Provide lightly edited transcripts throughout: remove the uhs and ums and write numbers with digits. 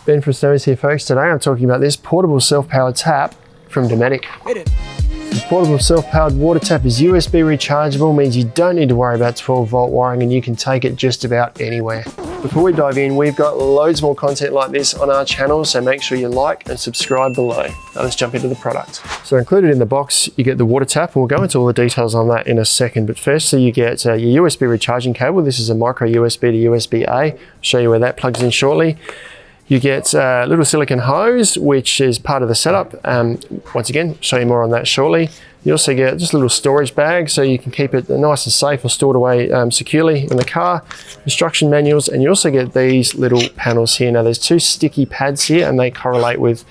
Ben from Stones here, folks. Today I'm talking about this portable self-powered tap from Dometic. The portable self-powered water tap is USB rechargeable, means you don't need to worry about 12-volt wiring and you can take it just about anywhere. Before we dive in, we've got loads more content like this on our channel, so make sure you like and subscribe below. Now let's jump into the product. So included in the box, you get the water tap, and we'll go into all the details on that in a second. But firstly, you get your USB recharging cable. This is a micro USB to USB-A. I'll show you where that plugs in shortly. You get a little silicone hose, which is part of the setup. Once again, show you more on that shortly. You also get just a little storage bag, so you can keep it nice and safe or stored away securely in the car. Instruction manuals, and you also get these little panels here. Now there's two sticky pads here, and they correlate with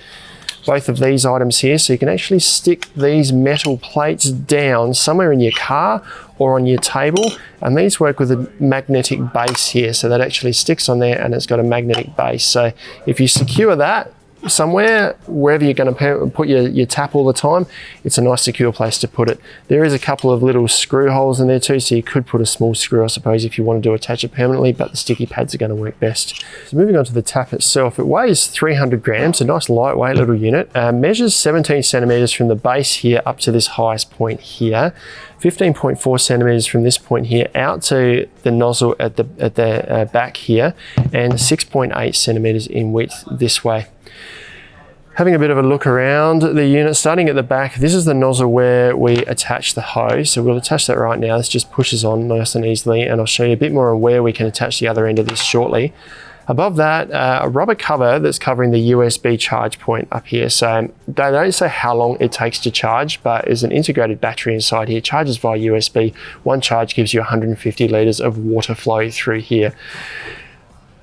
both of these items here, so you can actually stick these metal plates down somewhere in your car or on your table, and these work with a magnetic base here, so that actually sticks on there and it's got a magnetic base. So if you secure that somewhere, wherever you're going to put your tap all the time, it's a nice secure place to put it. There is a couple of little screw holes in there too, so you could put a small screw, I suppose, if you wanted to attach it permanently, but the sticky pads are going to work best. So moving on to the tap itself, it weighs 300 grams, a nice lightweight little unit, measures 17 centimeters from the base here up to this highest point here, 15.4 centimeters from this point here out to the nozzle at the back here, and 6.8 centimeters in width this way. Having a bit of a look around the unit, starting at the back, this is the nozzle where we attach the hose. So we'll attach that right now. This just pushes on nice and easily, and I'll show you a bit more on where we can attach the other end of this shortly. Above that, a rubber cover that's covering the USB charge point up here. So they don't say how long it takes to charge, but there's an integrated battery inside here. It charges via USB. One charge gives you 150 litres of water flow through here.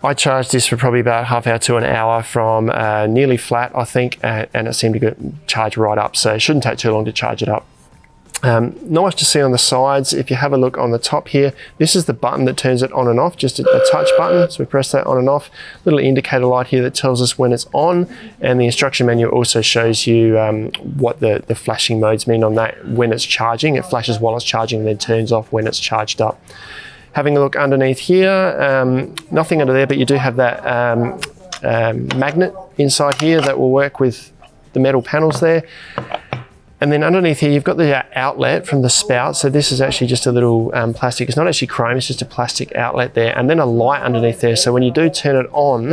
I charged this for probably about half hour to an hour from nearly flat, I think, and it seemed to charge right up, so it shouldn't take too long to charge it up. Nice to see on the sides. If you have a look on the top here, this is the button that turns it on and off, just a touch button. So we press that on and off. Little indicator light here that tells us when it's on, and the instruction manual also shows you what the flashing modes mean on that. When it's charging, it flashes while it's charging and then turns off when it's charged up. Having a look underneath here, nothing under there, but you do have that magnet inside here that will work with the metal panels there. And then underneath here, you've got the outlet from the spout. So this is actually just a little plastic. It's not actually chrome, it's just a plastic outlet there. And then a light underneath there. So when you do turn it on,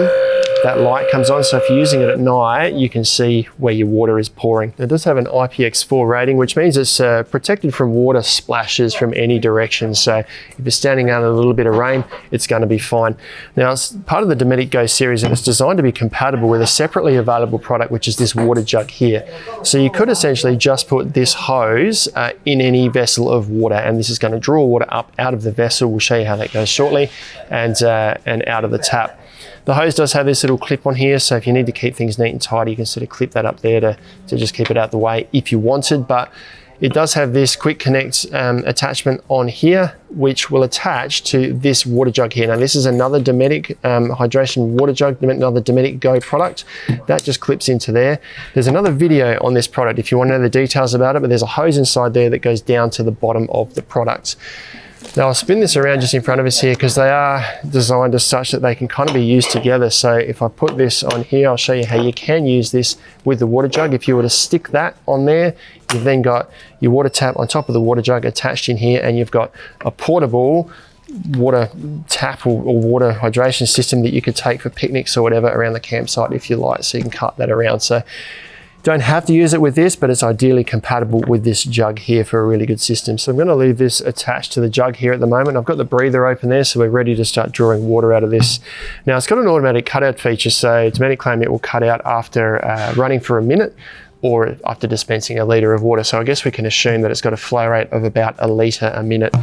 that light comes on. So if you're using it at night, you can see where your water is pouring. It does have an IPX4 rating, which means it's protected from water splashes from any direction. So if you're standing out in a little bit of rain, it's going to be fine. Now, it's part of the Dometic Go series, and it's designed to be compatible with a separately available product, which is this water jug here. So you could essentially just put this hose in any vessel of water, and this is going to draw water up out of the vessel. We'll show you how that goes shortly, and out of the tap. The hose does have this little clip on here, so if you need to keep things neat and tidy, you can sort of clip that up there to just keep it out the way if you wanted. But it does have this quick connect attachment on here, which will attach to this water jug here. Now this is another Dometic hydration water jug, another Dometic Go product. That just clips into there. There's another video on this product if you want to know the details about it, but there's a hose inside there that goes down to the bottom of the product. Now I'll spin this around just in front of us here because they are designed as such that they can kind of be used together. So if I put this on here, I'll show you how you can use this with the water jug. If you were to stick that on there, you've then got your water tap on top of the water jug attached in here, and you've got a portable water tap or water hydration system that you could take for picnics or whatever around the campsite if you like, so you can cut that around. So don't have to use it with this, but it's ideally compatible with this jug here for a really good system. So I'm going to leave this attached to the jug here at the moment. I've got the breather open there, so we're ready to start drawing water out of this. Now it's got an automatic cutout feature, so Dometic claim it will cut out after running for a minute or after dispensing a litre of water. So I guess we can assume that it's got a flow rate of about a litre a minute.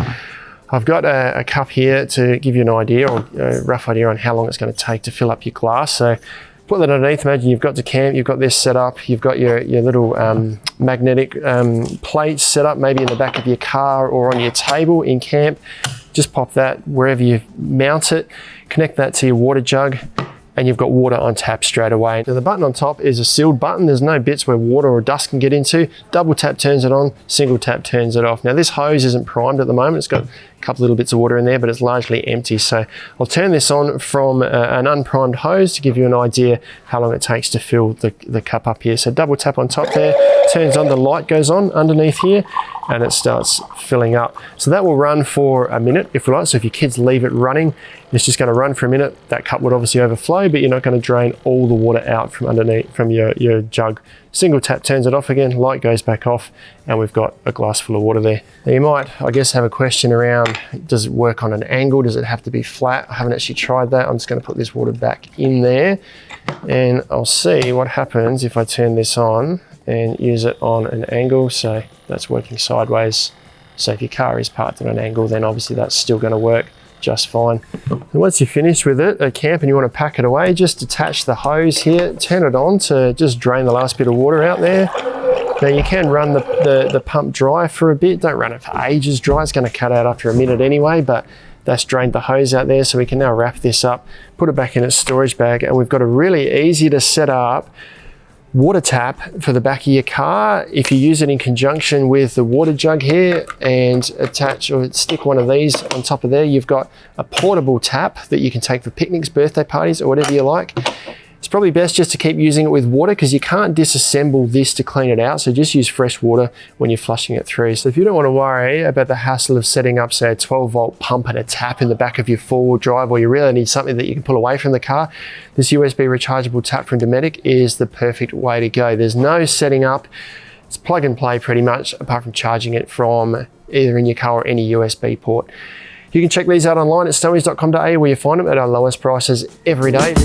I've got a cup here to give you an idea, or a rough idea on how long it's going to take to fill up your glass. So put that underneath. Imagine you've got to camp, you've got this set up, you've got your little magnetic plates set up maybe in the back of your car or on your table in camp. Just pop that wherever you mount it, connect that to your water jug, and you've got water on tap straight away. Now the button on top is a sealed button. There's no bits where water or dust can get into. Double tap turns it on, single tap turns it off. Now this hose isn't primed at the moment. It's got a couple little bits of water in there, but it's largely empty. So I'll turn this on from an unprimed hose to give you an idea how long it takes to fill the cup up here. So double tap on top there, turns on, the light goes on underneath here, and it starts filling up. So that will run for a minute if you like. So if your kids leave it running, it's just going to run for a minute. That cup would obviously overflow, but you're not going to drain all the water out from underneath from your jug. Single tap turns it off again, light goes back off, and we've got a glass full of water there. Now you might, I guess, have a question around, does it work on an angle? Does it have to be flat? I haven't actually tried that. I'm just going to put this water back in there, and I'll see what happens if I turn this on and use it on an angle. So that's working sideways. So if your car is parked at an angle, then obviously that's still going to work just fine. And once you're finished with it at camp and you want to pack it away, just detach the hose here, turn it on to just drain the last bit of water out there. Now you can run the pump dry for a bit. Don't run it for ages dry. It's going to cut out after a minute anyway, but that's drained the hose out there. So we can now wrap this up, put it back in its storage bag, and we've got a really easy to set up water tap for the back of your car. If you use it in conjunction with the water jug here and attach or stick one of these on top of there, you've got a portable tap that you can take for picnics, birthday parties, or whatever you like. It's probably best just to keep using it with water because you can't disassemble this to clean it out. So just use fresh water when you're flushing it through. So if you don't want to worry about the hassle of setting up, say, a 12-volt pump and a tap in the back of your four-wheel drive, or you really need something that you can pull away from the car, this USB rechargeable tap from Dometic is the perfect way to go. There's no setting up. It's plug and play pretty much, apart from charging it from either in your car or any USB port. You can check these out online at stowies.com.au, where you find them at our lowest prices every day.